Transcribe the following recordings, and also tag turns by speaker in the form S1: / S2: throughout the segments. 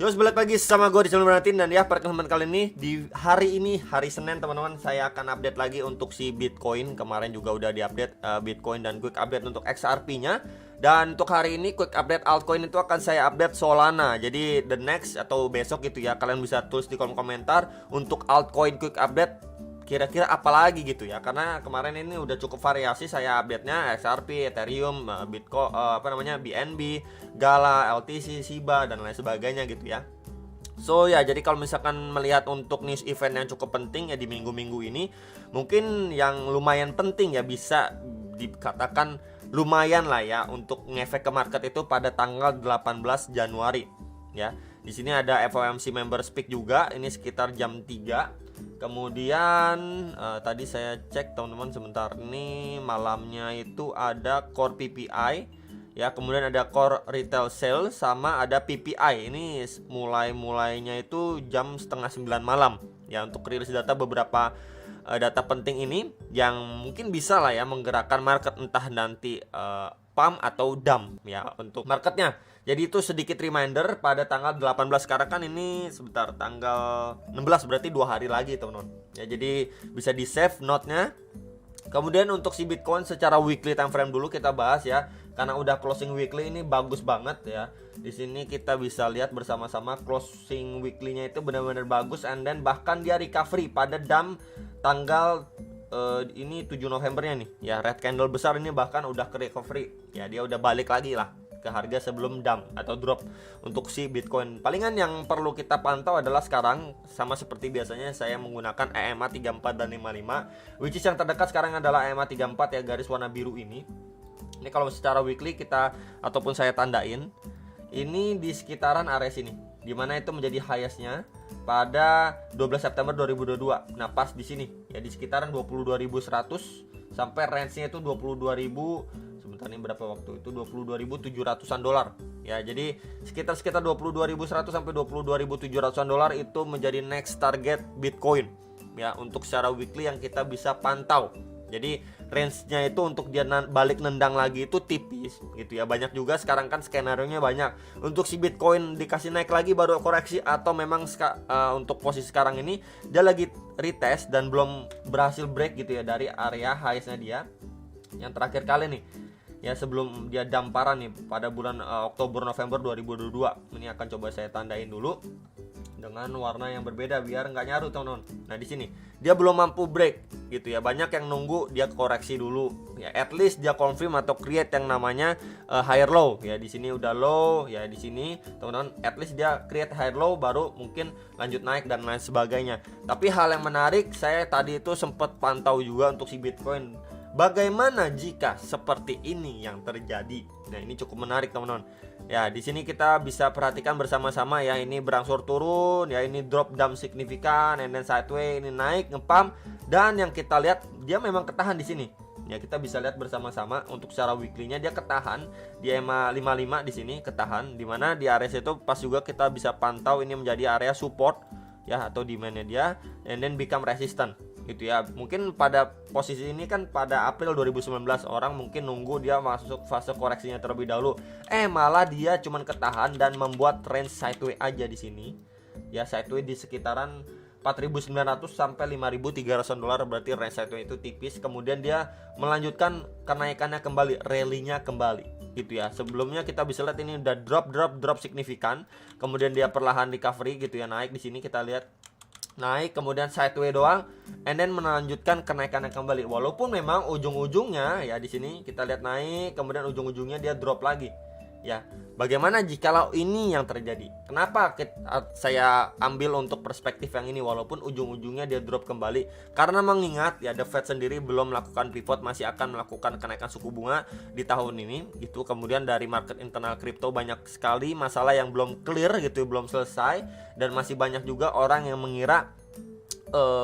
S1: Terus balik lagi sama gue di channel Bernatin. Dan ya, pada kesempatan kali ini, di hari ini, hari Senin teman-teman, saya akan update lagi untuk si Bitcoin. Kemarin juga udah diupdate Bitcoin dan quick update untuk XRP nya. Dan untuk hari ini quick update altcoin itu akan saya update Solana. Jadi the next atau besok gitu ya, kalian bisa tulis di kolom komentar untuk altcoin quick update kira-kira apa lagi gitu ya, karena kemarin ini udah cukup variasi saya update-nya XRP, Ethereum, Bitcoin, BNB, Gala, LTC, Shiba dan lain sebagainya gitu ya. So ya, jadi kalau misalkan melihat untuk news event yang cukup penting ya di minggu-minggu ini, mungkin yang lumayan penting ya, bisa dikatakan lumayan lah ya untuk ngefek ke market itu pada tanggal 18 Januari ya. Di sini ada FOMC member speak juga, ini sekitar jam 3. Kemudian tadi saya cek teman-teman sebentar, ini malamnya itu ada core PPI ya, kemudian ada core retail sale sama ada PPI. Ini mulainya itu jam setengah 9 malam ya, untuk rilis data beberapa data penting ini yang mungkin bisa lah ya menggerakkan market, entah nanti pump atau dump ya untuk marketnya. Jadi itu sedikit reminder pada tanggal 18, sekarang kan ini sebentar tanggal 16, berarti 2 hari lagi teman-teman ya, jadi bisa di save note-nya. Kemudian untuk si Bitcoin secara weekly time frame dulu kita bahas ya, karena udah closing weekly ini bagus banget ya. Di sini kita bisa lihat bersama-sama closing weekly-nya itu benar-benar bagus, and then bahkan dia recovery pada dump tanggal ini 7 Novembernya nih ya, red candle besar ini bahkan udah ke recovery ya, dia udah balik lagi lah ke harga sebelum dump atau drop untuk si Bitcoin. Palingan yang perlu kita pantau adalah sekarang, sama seperti biasanya saya menggunakan EMA 34 dan 55, which is yang terdekat sekarang adalah EMA 34 ya, garis warna biru ini. Ini kalau secara weekly kita ataupun saya tandain, ini di sekitaran area sini, dimana itu menjadi highest-nya pada 12 September 2022. Nah pas di sini ya, di sekitaran 22.100 sampai range-nya itu 22.000. Sebentar, ini berapa waktu itu, 22.700-an dolar ya. Jadi sekitar 22.100 sampai 22.700-an dolar itu menjadi next target Bitcoin ya, untuk secara weekly yang kita bisa pantau. Jadi range-nya itu untuk dia balik nendang lagi itu tipis gitu ya. Banyak juga sekarang kan skenario-nya banyak untuk si Bitcoin dikasih naik lagi baru koreksi, atau memang untuk posisi sekarang ini dia lagi retest dan belum berhasil break gitu ya dari area highs-nya dia yang terakhir kali nih ya, sebelum dia damparan nih pada bulan Oktober November 2022. Ini akan coba saya tandain dulu dengan warna yang berbeda biar nggak nyaru teman-teman. Nah di sini dia belum mampu break gitu ya, banyak yang nunggu dia koreksi dulu ya, at least dia confirm atau create yang namanya higher low ya. Di sini udah low ya, di sini teman-teman, at least dia create higher low baru mungkin lanjut naik dan lain sebagainya. Tapi hal yang menarik, saya tadi itu sempat pantau juga untuk si Bitcoin, bagaimana jika seperti ini yang terjadi. Nah ini cukup menarik teman-teman ya. Di sini kita bisa perhatikan bersama-sama ya, ini berangsur turun ya, ini drop down signifikan, and then sideways, ini naik ngepump, dan yang kita lihat dia memang ketahan di sini ya. Kita bisa lihat bersama-sama untuk secara weekly-nya dia ketahan di EMA 55 di sini ketahan, dimana di area itu pas juga kita bisa pantau ini menjadi area support ya, atau demand-nya dia, and then become resistant gitu ya. Mungkin pada posisi ini kan pada April 2019 orang mungkin nunggu dia masuk fase koreksinya terlebih dahulu, malah dia cuman ketahan dan membuat range sideways aja di sini ya, sideways di sekitaran 4.900 sampai 5.300 dolar, berarti range sideways itu tipis. Kemudian dia melanjutkan kenaikannya kembali, rally-nya kembali gitu ya. Sebelumnya kita bisa lihat ini udah drop signifikan, kemudian dia perlahan recovery gitu ya, naik. Di sini kita lihat naik kemudian sideways doang, and then melanjutkan kenaikannya kembali, walaupun memang ujung-ujungnya ya di sini kita lihat naik, kemudian ujung-ujungnya dia drop lagi ya. Bagaimana jikalau ini yang terjadi? Kenapa saya ambil untuk perspektif yang ini walaupun ujung-ujungnya dia drop kembali? Karena mengingat ya, The Fed sendiri belum melakukan pivot, masih akan melakukan kenaikan suku bunga di tahun ini gitu. Kemudian dari market internal kripto banyak sekali masalah yang belum clear gitu, belum selesai, dan masih banyak juga orang yang mengira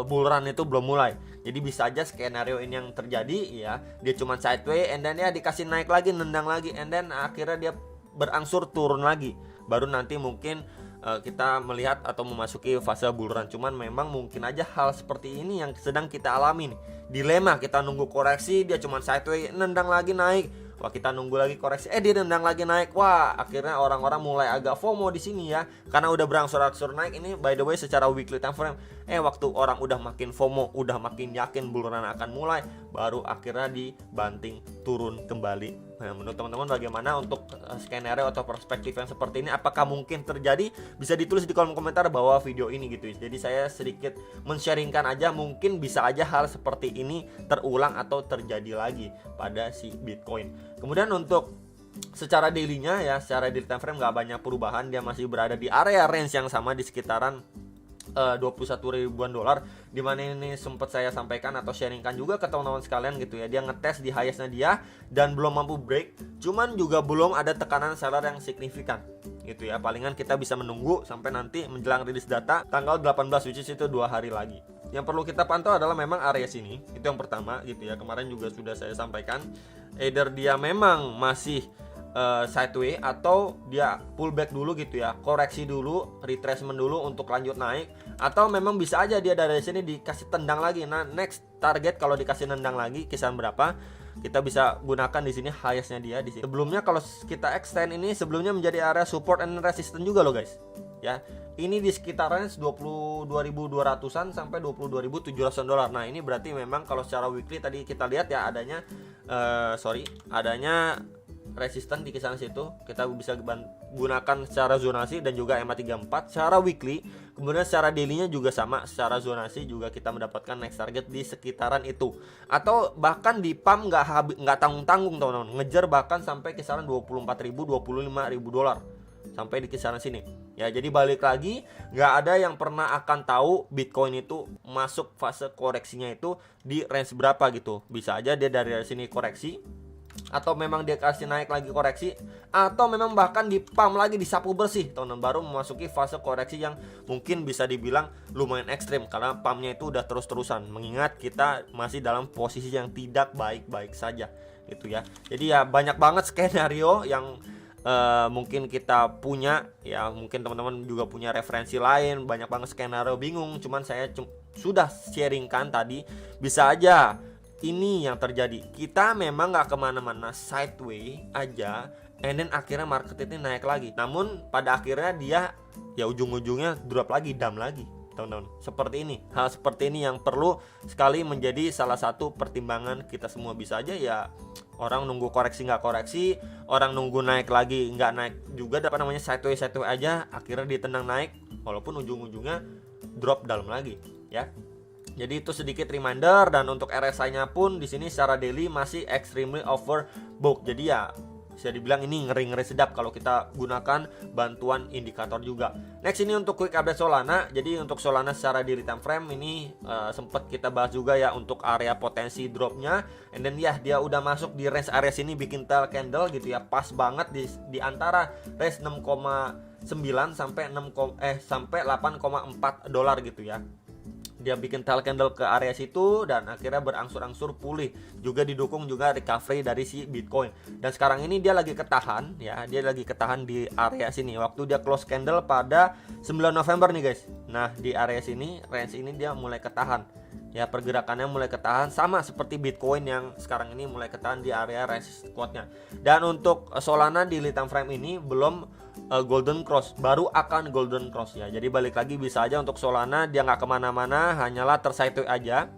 S1: bull run itu belum mulai. Jadi bisa aja skenario ini yang terjadi ya, dia cuma sideways, and then ya dikasih naik lagi, nendang lagi, and then akhirnya dia berangsur turun lagi, baru nanti mungkin kita melihat atau memasuki fase bull run. Cuman memang mungkin aja hal seperti ini yang sedang kita alami nih. Dilema, kita nunggu koreksi, dia cuma sideways, nendang lagi naik, Wah, kita nunggu lagi koreksi, dia nendang lagi naik. Wah, akhirnya orang-orang mulai agak FOMO di sini ya, karena udah berangsur-angsur naik. Ini by the way secara weekly time frame. Waktu orang udah makin FOMO, udah makin yakin buluran akan mulai, baru akhirnya dibanting turun kembali. Nah, menurut teman-teman bagaimana untuk skenario atau perspektif yang seperti ini? Apakah mungkin terjadi? Bisa ditulis di kolom komentar bawah video ini gitu. Jadi saya sedikit men-sharingkan aja, mungkin bisa aja hal seperti ini terulang atau terjadi lagi pada si Bitcoin. Kemudian untuk secara daily-nya ya, secara daily time frame nggak banyak perubahan, dia masih berada di area range yang sama di sekitaran 21 ribuan dolar, dimana ini sempat saya sampaikan atau sharingkan juga ke teman-teman sekalian gitu ya. Dia ngetes di highest-nya dia dan belum mampu break, cuman juga belum ada tekanan seller yang signifikan gitu ya. Palingan kita bisa menunggu sampai nanti menjelang rilis data tanggal 18, which is itu 2 hari lagi. Yang perlu kita pantau adalah memang area sini, itu yang pertama gitu ya. Kemarin juga sudah saya sampaikan, either dia memang masih sideways atau dia pullback dulu gitu ya, koreksi dulu, retracement dulu untuk lanjut naik, atau memang bisa aja dia dari sini dikasih tendang lagi. Nah, next target kalau dikasih tendang lagi kisaran berapa, kita bisa gunakan di sini highest-nya dia di sini. Sebelumnya kalau kita extend ini sebelumnya menjadi area support and resistance juga loh guys. Ya, ini di sekitaran 22.200-an sampai 22.700 dolar. Nah, ini berarti memang kalau secara weekly tadi kita lihat ya adanya adanya resisten di kisaran situ. Kita bisa gunakan secara zonasi dan juga EMA34 secara weekly. Kemudian secara daily-nya juga sama, secara zonasi juga kita mendapatkan next target di sekitaran itu. Atau bahkan di pump nggak tanggung-tanggung teman-teman, ngejar bahkan sampai kisaran 24.000, 25.000 dolar sampai di kisaran sini. Ya, jadi balik lagi, nggak ada yang pernah akan tahu Bitcoin itu masuk fase koreksinya itu di range berapa gitu. Bisa aja dia dari sini koreksi, atau memang dia kasih naik lagi koreksi, atau memang bahkan di pump lagi, disapu bersih teman-teman, baru memasuki fase koreksi yang mungkin bisa dibilang lumayan ekstrim, karena pumpnya itu udah terus-terusan, mengingat kita masih dalam posisi yang tidak baik-baik saja gitu ya. Jadi ya banyak banget skenario yang mungkin kita punya ya, mungkin teman-teman juga punya referensi lain, banyak banget skenario bingung, cuman saya sudah sharingkan tadi. Bisa aja ini yang terjadi, kita memang nggak kemana-mana, sideways aja, and then akhirnya market ini naik lagi, namun pada akhirnya dia ya ujung-ujungnya drop lagi, dump lagi teman-teman. Seperti ini, hal seperti ini yang perlu sekali menjadi salah satu pertimbangan kita semua. Bisa aja ya orang nunggu koreksi nggak koreksi, orang nunggu naik lagi nggak naik juga, apa namanya, sideways aja, akhirnya ditendang naik walaupun ujung-ujungnya drop dalam lagi ya. Jadi itu sedikit reminder. Dan untuk RSI-nya pun di sini secara daily masih extremely overbought. Jadi ya bisa dibilang ini ngeri-ngeri sedap kalau kita gunakan bantuan indikator juga. Next ini untuk quick update Solana. Jadi untuk Solana secara daily time frame ini sempat kita bahas juga ya untuk area potensi dropnya. And then ya dia udah masuk di range area sini, bikin tail candle gitu ya, pas banget di antara range 6,9 sampai 8,4 dolar gitu ya. Dia bikin tail candle ke area situ dan akhirnya berangsur-angsur pulih, juga didukung juga recovery dari si Bitcoin. Dan sekarang ini dia lagi ketahan ya, dia lagi ketahan di area sini waktu dia close candle pada 9 November nih guys. Nah, di area sini, range ini dia mulai ketahan ya, pergerakannya mulai ketahan, sama seperti Bitcoin yang sekarang ini mulai ketahan di area resistance quote-nya. Dan untuk Solana di time frame ini belum golden cross, baru akan golden cross ya. Jadi balik lagi, bisa aja untuk Solana dia nggak kemana-mana, hanyalah tersideways aja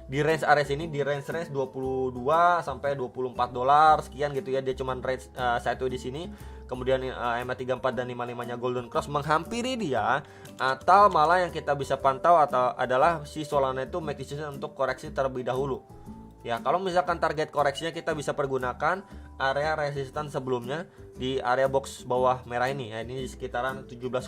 S1: di range area sini, di range 22 sampai 24 dolar sekian gitu ya. Dia cuman range sideways di sini. Kemudian EMA34 dan 55-nya golden cross menghampiri dia, atau malah yang kita bisa pantau atau adalah si Solana itu make decision untuk koreksi terlebih dahulu. Ya, kalau misalkan target koreksinya kita bisa pergunakan area resistance sebelumnya di area box bawah merah ini ya, ini di sekitaran 17,7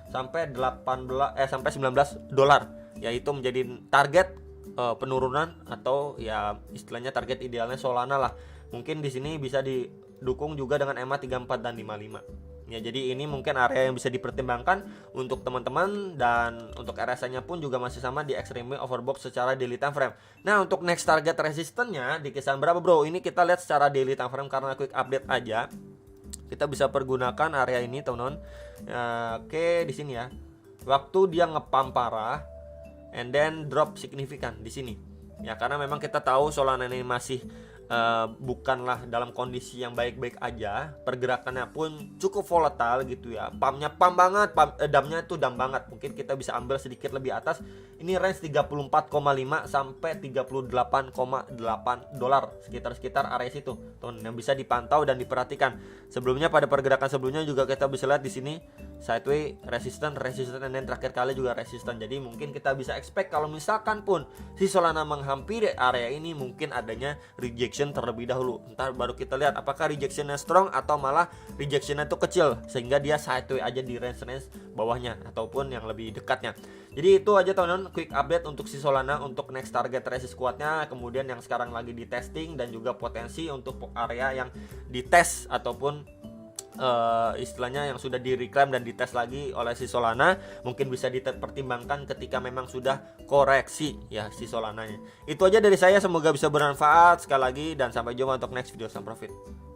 S1: sampai 19 dolar. Yaitu menjadi target penurunan atau ya istilahnya target idealnya Solana lah. Mungkin di sini bisa didukung juga dengan EMA34 dan 55. Ya, jadi ini mungkin area yang bisa dipertimbangkan untuk teman-teman. Dan untuk RSI-nya pun juga masih sama di extremely overbought secara daily time frame. Nah, untuk next target resistance-nya di kisaran berapa bro? Ini kita lihat secara daily time frame karena quick update aja. Kita bisa pergunakan area ini teman-teman. Oke, di sini ya. Waktu dia ngepump parah and then drop signifikan di sini. Ya, karena memang kita tahu Solana ini masih bukanlah dalam kondisi yang baik-baik aja, pergerakannya pun cukup volatile gitu ya. Pumpnya pump banget, dumpnya itu dump banget. Mungkin kita bisa ambil sedikit lebih atas. Ini range 34,5 sampai 38,8 dolar, sekitar area situ teman, yang bisa dipantau dan diperhatikan. Sebelumnya pada pergerakan sebelumnya juga kita bisa lihat di sini sideway resisten, dan yang terakhir kali juga resisten. Jadi mungkin kita bisa expect kalau misalkan pun si Solana menghampiri area ini, mungkin adanya rejection terlebih dahulu. Ntar baru kita lihat apakah rejectionnya strong atau malah rejectionnya itu kecil sehingga dia sideway aja di range bawahnya ataupun yang lebih dekatnya. Jadi itu aja teman-teman, quick update untuk si Solana untuk next target resist kuatnya, kemudian yang sekarang lagi di testing, dan juga potensi untuk area yang dites ataupun istilahnya yang sudah di reclaim dan dites lagi oleh si Solana, mungkin bisa dipertimbangkan ketika memang sudah koreksi ya si Solananya. Itu aja dari saya, semoga bisa bermanfaat sekali lagi, dan sampai jumpa untuk next video. Sam Profit.